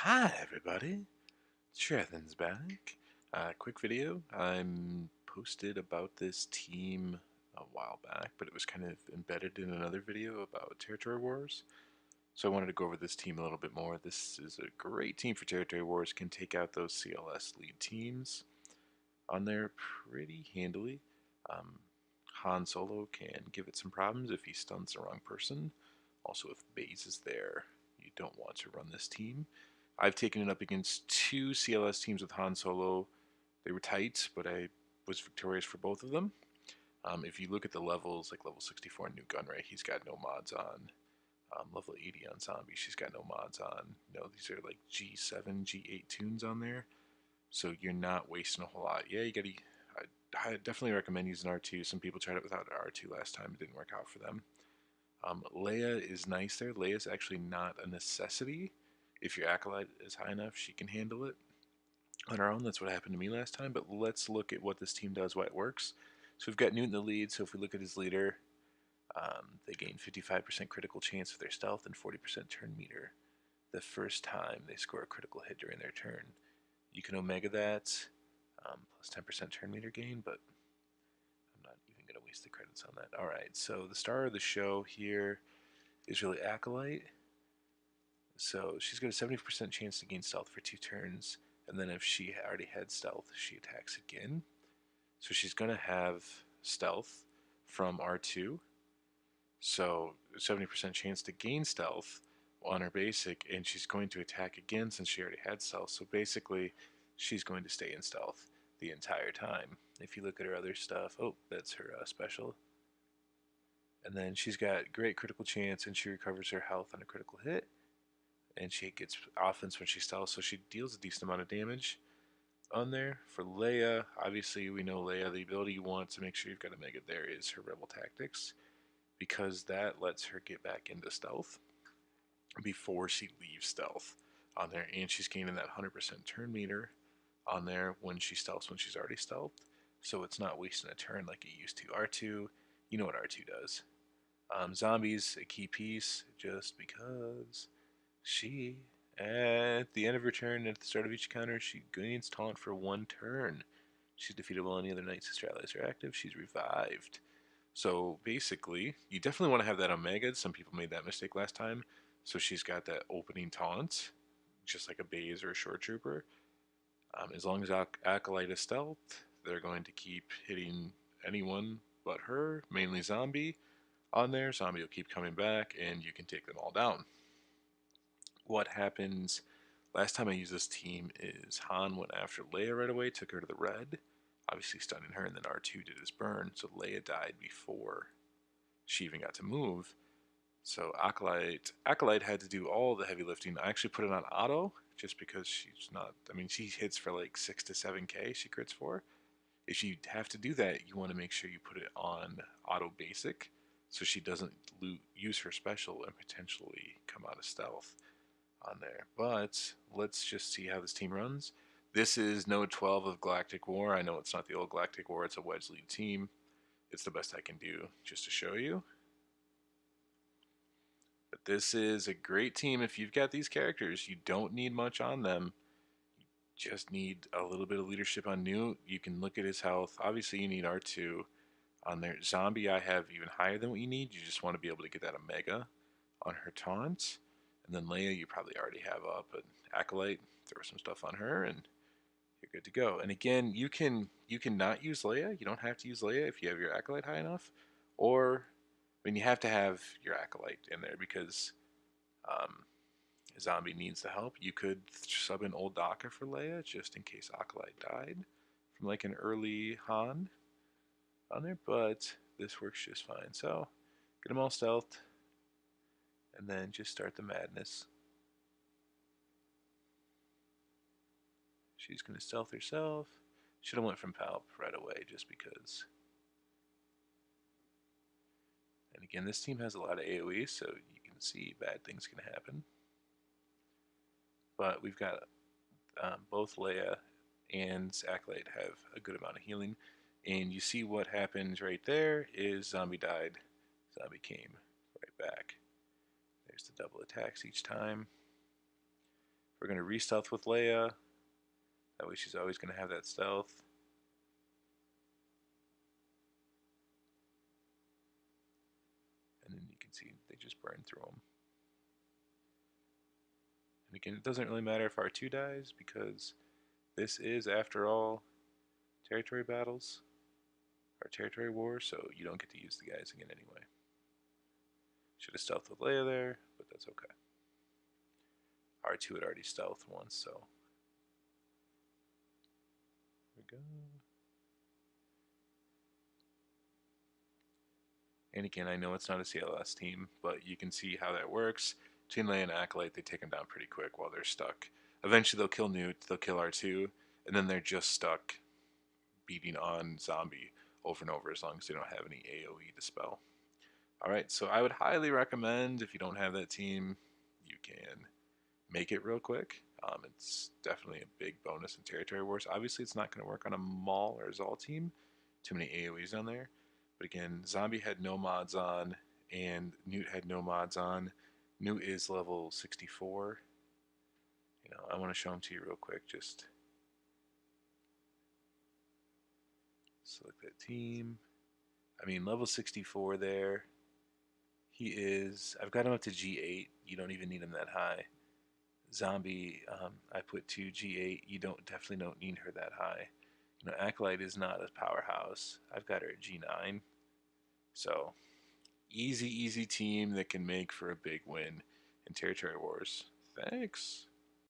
Hi everybody, Shrethan's back. Quick video. I'm posted about this team a while back, but it was kind of embedded in another video about Territory Wars. So I wanted to go over this team a little bit more. This is a great team for Territory Wars. Can take out those CLS lead teams on there pretty handily. Um, Han Solo can give it some problems if he stuns the wrong person. Also, if Baze is there, you don't want to run this team. I've taken it up against two CLS teams with Han Solo. They were tight, but I was victorious for both of them. If you look at the levels, like level 64 New Gunray, he's got no mods on. Level 80 on Zombie, she's got no mods on. These are like G7, G8 tunes on there, so you're not wasting a whole lot. Yeah, you gotta. I definitely recommend using R2. Some people tried it without R2 last time; it didn't work out for them. Leia is nice there. Leia's actually not a necessity. If your acolyte is high enough, she can handle it on her own. That's what happened to me last time. But let's look at what this team does, why it works. So we've got Nute in the lead. So if we look at his leader, they gain 55% critical chance of their stealth and 40% turn meter the first time they score a critical hit during their turn. You can omega that, plus 10% turn meter gain, but I'm not even going to waste the credits on that. Alright, so the star of the show here is really Acolyte. So she's got a 70% chance to gain stealth for 2 turns, and then if she already had stealth, she attacks again. So she's going to have stealth from R2. So 70% chance to gain stealth on her basic, and she's going to attack again since she already had stealth. So basically, she's going to stay in stealth the entire time. If you look at her other stuff, oh, that's her special. And then she's got great critical chance, and she recovers her health on a critical hit. And she gets offense when she stealths, so she deals a decent amount of damage on there. For Leia, obviously we know Leia, the ability you want to make sure you've got a mega there is her Rebel Tactics, because that lets her get back into stealth before she leaves stealth on there, and she's gaining that 100% turn meter on there when she stealths when she's already stealthed, so it's not wasting a turn like it used to. R2, you know what R2 does. Zombies, a key piece, just because she, at the end of her turn, at the start of each counter, she gains taunt for 1 turn. She's defeated while any other Night Sister allies are active. She's revived. So basically, you definitely want to have that Omega. Some people made that mistake last time. So she's got that opening taunt, just like a Baze or a Short Trooper. As long as Acolyte is stealth, they're going to keep hitting anyone but her, mainly Zombie, on there. Zombie will keep coming back, and you can take them all down. What happens last time I used this team is Han went after Leia right away, took her to the red, obviously stunning her, and then R2 did his burn, so Leia died before she even got to move. So Acolyte had to do all the heavy lifting. I actually put it on auto just because she's not. I mean, she hits for like 6 to 7K. She crits for. If you have to do that, you want to make sure you put it on auto basic, so she doesn't use her special and potentially come out of stealth on there. But let's just see how this team runs. This is Node 12 of Galactic War. I know it's not the old Galactic War. It's a wedge lead team. It's the best I can do just to show you. But this is a great team if you've got these characters. You don't need much on them. You just need a little bit of leadership on Newt. You can look at his health. Obviously, you need R2 on there. Zombie, I have even higher than what you need. You just want to be able to get that Omega on her taunt. And then Leia, you probably already have up. But Acolyte, throw some stuff on her, and you're good to go. And again, you can not use Leia. You don't have to use Leia if you have your Acolyte high enough. Or I mean, you have to have your Acolyte in there because Zombie needs the help. You could sub in Old Daka for Leia just in case Acolyte died from like an early Han on there, but this works just fine. So get them all stealthed and then just start the madness. She's going to stealth herself. Should have went from Palp right away just because. And again, this team has a lot of AoE, so you can see bad things can happen. But we've got both Leia and Acolyte have a good amount of healing. And you see what happens right there is Zombie died. Zombie came right back. There's the double attacks each time. We're going to re-stealth with Leia. That way she's always going to have that stealth. And then you can see they just burn through them. And again, it doesn't really matter if R2 dies because this is, after all, territory battles or territory wars, so you don't get to use the guys again anyway. Should have stealthed with Leia there, but that's okay. R2 had already stealthed once, so here we go. And again, I know it's not a CLS team, but you can see how that works. Between Leia and Acolyte, they take them down pretty quick while they're stuck. Eventually they'll kill Nute, they'll kill R2, and then they're just stuck beating on Zombie over and over as long as they don't have any AoE to spell. Alright, so I would highly recommend, if you don't have that team, you can make it real quick. It's definitely a big bonus in Territory Wars. Obviously, it's not going to work on a Maul or Zal team. Too many AoEs on there. But again, Zombie had no mods on, and Nute had no mods on. Nute is level 64. I want to show them to you real quick. Just select that team. I mean, level 64 there. He is. I've got him up to G8. You don't even need him that high. Zombie, I put to G8. You definitely don't need her that high. Acolyte is not a powerhouse. I've got her at G9. So, easy team that can make for a big win in Territory Wars. Thanks.